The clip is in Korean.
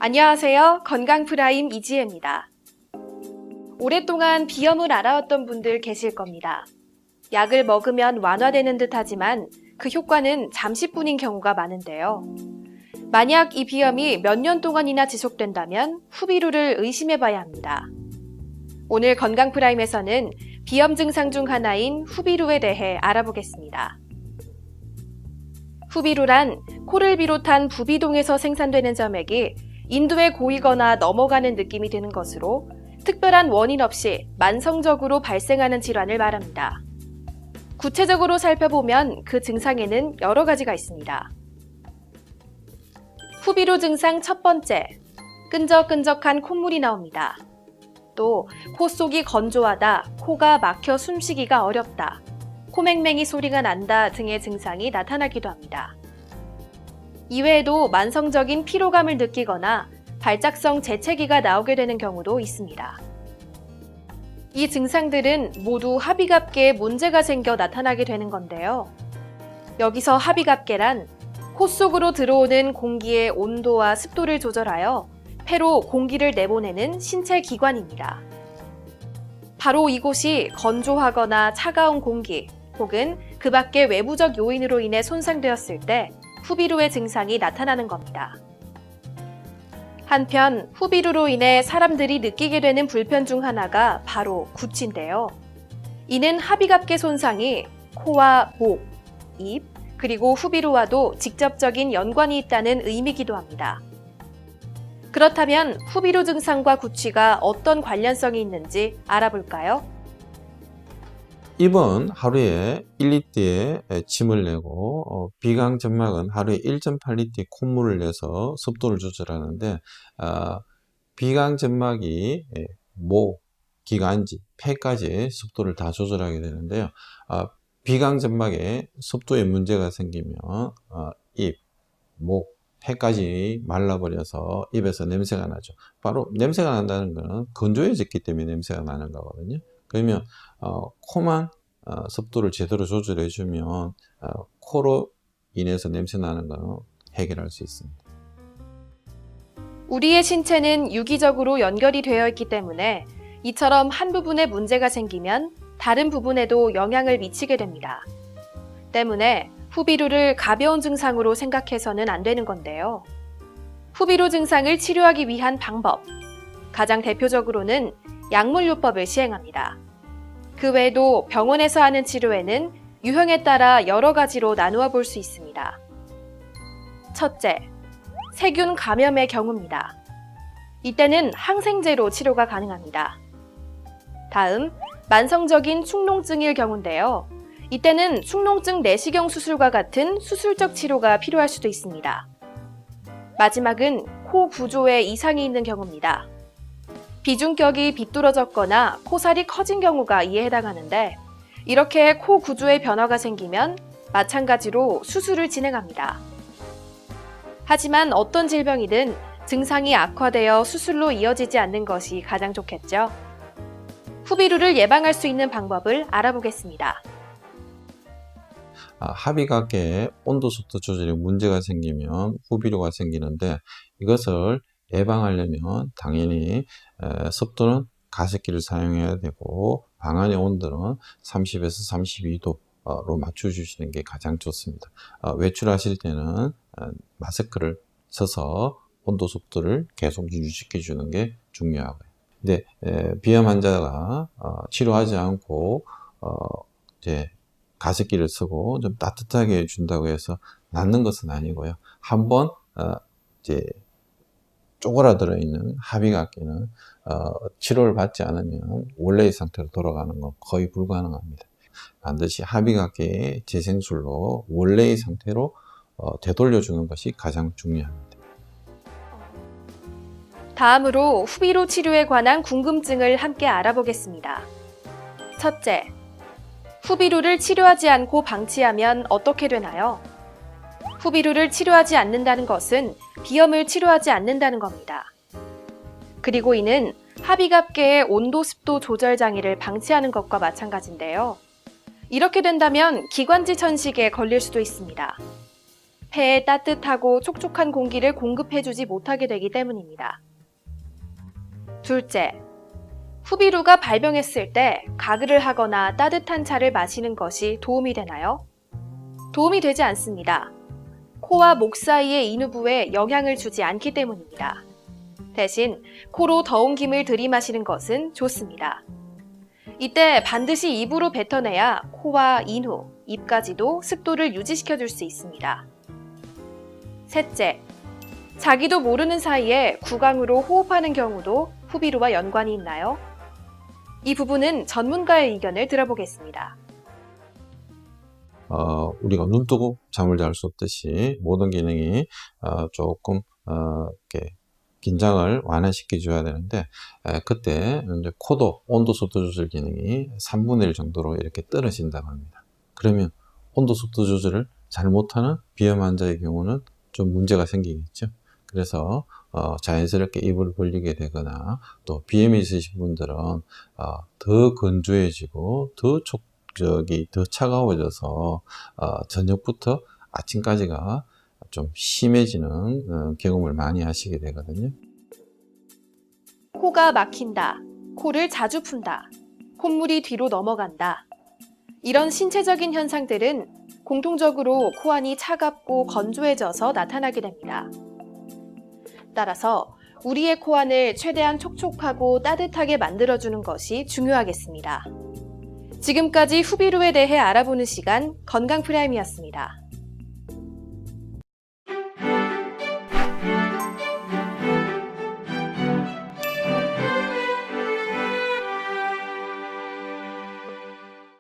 안녕하세요. 건강프라임 이지혜입니다. 오랫동안 비염을 앓아왔던 분들 계실 겁니다. 약을 먹으면 완화되는 듯 하지만 그 효과는 잠시뿐인 경우가 많은데요. 만약 이 비염이 몇 년 동안이나 지속된다면 후비루를 의심해 봐야 합니다. 오늘 건강프라임에서는 비염 증상 중 하나인 후비루에 대해 알아보겠습니다. 후비루란 코를 비롯한 부비동에서 생산되는 점액이 인두에 고이거나 넘어가는 느낌이 드는 것으로 특별한 원인 없이 만성적으로 발생하는 질환을 말합니다. 구체적으로 살펴보면 그 증상에는 여러 가지가 있습니다. 후비루 증상 첫 번째, 끈적끈적한 콧물이 나옵니다. 또 코 속이 건조하다, 코가 막혀 숨쉬기가 어렵다, 코맹맹이 소리가 난다 등의 증상이 나타나기도 합니다. 이외에도 만성적인 피로감을 느끼거나 발작성 재채기가 나오게 되는 경우도 있습니다. 이 증상들은 모두 하비갑계에 문제가 생겨 나타나게 되는 건데요. 여기서 하비갑계란 코 속으로 들어오는 공기의 온도와 습도를 조절하여 폐로 공기를 내보내는 신체 기관입니다. 바로 이곳이 건조하거나 차가운 공기 혹은 그 밖의 외부적 요인으로 인해 손상되었을 때 후비루의 증상이 나타나는 겁니다. 한편 후비루로 인해 사람들이 느끼게 되는 불편 중 하나가 바로 구취인데요. 이는 하비갑계 손상이 코와 목, 입, 그리고 후비루와도 직접적인 연관이 있다는 의미이기도 합니다. 그렇다면 후비루 증상과 구취가 어떤 관련성이 있는지 알아볼까요? 입은 하루에 1리터의 침을 내고 비강점막은 하루에 1.8리터의 콧물을 내서 습도를 조절하는데 비강점막이 목, 기관지, 폐까지 습도를 다 조절하게 되는데요. 비강점막에 습도에 문제가 생기면 입, 목, 폐까지 말라버려서 입에서 냄새가 나죠. 바로 냄새가 난다는 것은 건조해졌기 때문에 냄새가 나는 거거든요. 그러면 코만 습도를 제대로 조절해 주면 코로 인해서 냄새 나는 것은 해결할 수 있습니다. 우리의 신체는 유기적으로 연결이 되어 있기 때문에 이처럼 한 부분에 문제가 생기면 다른 부분에도 영향을 미치게 됩니다. 때문에 후비루를 가벼운 증상으로 생각해서는 안 되는 건데요. 후비루 증상을 치료하기 위한 방법, 가장 대표적으로는 약물요법을 시행합니다. 그 외에도 병원에서 하는 치료에는 유형에 따라 여러 가지로 나누어 볼 수 있습니다. 첫째, 세균 감염의 경우입니다. 이때는 항생제로 치료가 가능합니다. 다음, 만성적인 축농증일 경우인데요. 이때는 축농증 내시경 수술과 같은 수술적 치료가 필요할 수도 있습니다. 마지막은 코 구조에 이상이 있는 경우입니다. 비중격이 비뚤어졌거나 코살이 커진 경우가 이에 해당하는데 이렇게 코 구조에 변화가 생기면 마찬가지로 수술을 진행합니다. 하지만 어떤 질병이든 증상이 악화되어 수술로 이어지지 않는 것이 가장 좋겠죠. 후비루를 예방할 수 있는 방법을 알아보겠습니다. 하비갑계에 온도 습도 조절에 문제가 생기면 후비루가 생기는데 이것을 예방하려면 당연히 습도는 가습기를 사용해야 되고 방 안의 온도는 30에서 32도로 맞춰주시는 게 가장 좋습니다. 외출하실 때는 마스크를 써서 온도 습도를 계속 유지시켜 주는 게 중요하고요. 근데 비염 환자가 치료하지 않고 이제 가습기를 쓰고 좀 따뜻하게 해준다고 해서 낫는 것은 아니고요. 한번 이제 쪼그라들어 있는 하비갑계는 치료를 받지 않으면 원래의 상태로 돌아가는 건 거의 불가능합니다. 반드시 하비갑계의 재생술로 원래의 상태로 되돌려주는 것이 가장 중요합니다. 다음으로 후비루 치료에 관한 궁금증을 함께 알아보겠습니다. 첫째, 후비루를 치료하지 않고 방치하면 어떻게 되나요? 후비루를 치료하지 않는다는 것은 비염을 치료하지 않는다는 겁니다. 그리고 이는 하비갑계의 온도 습도 조절 장애를 방치하는 것과 마찬가지인데요. 이렇게 된다면 기관지 천식에 걸릴 수도 있습니다. 폐에 따뜻하고 촉촉한 공기를 공급해주지 못하게 되기 때문입니다. 둘째, 후비루가 발병했을 때 가글을 하거나 따뜻한 차를 마시는 것이 도움이 되나요? 도움이 되지 않습니다. 코와 목 사이의 인후부에 영향을 주지 않기 때문입니다. 대신 코로 더운 김을 들이마시는 것은 좋습니다. 이때 반드시 입으로 뱉어내야 코와 인후, 입까지도 습도를 유지시켜줄 수 있습니다. 셋째, 자기도 모르는 사이에 구강으로 호흡하는 경우도 후비루와 연관이 있나요? 이 부분은 전문가의 의견을 들어보겠습니다. 우리가 눈 뜨고 잠을 잘 수 없듯이 모든 기능이 조금 이렇게 긴장을 완화시켜 줘야 되는데, 그때 이제 코도 온도 습도 조절 기능이 3분의 1 정도로 이렇게 떨어진다고 합니다. 그러면 온도 습도 조절을 잘 못하는 비염 환자의 경우는 좀 문제가 생기겠죠. 그래서 자연스럽게 입을 벌리게 되거나, 또 비염이 있으신 분들은 더 건조해지고 더 차가워져서 저녁부터 아침까지가 좀 심해지는 경험을 많이 하시게 되거든요. 코가 막힌다, 코를 자주 푼다, 콧물이 뒤로 넘어간다. 이런 신체적인 현상들은 공통적으로 코안이 차갑고 건조해져서 나타나게 됩니다. 따라서 우리의 코안을 최대한 촉촉하고 따뜻하게 만들어주는 것이 중요하겠습니다. 지금까지 후비루에 대해 알아보는 시간 건강 프라임이었습니다.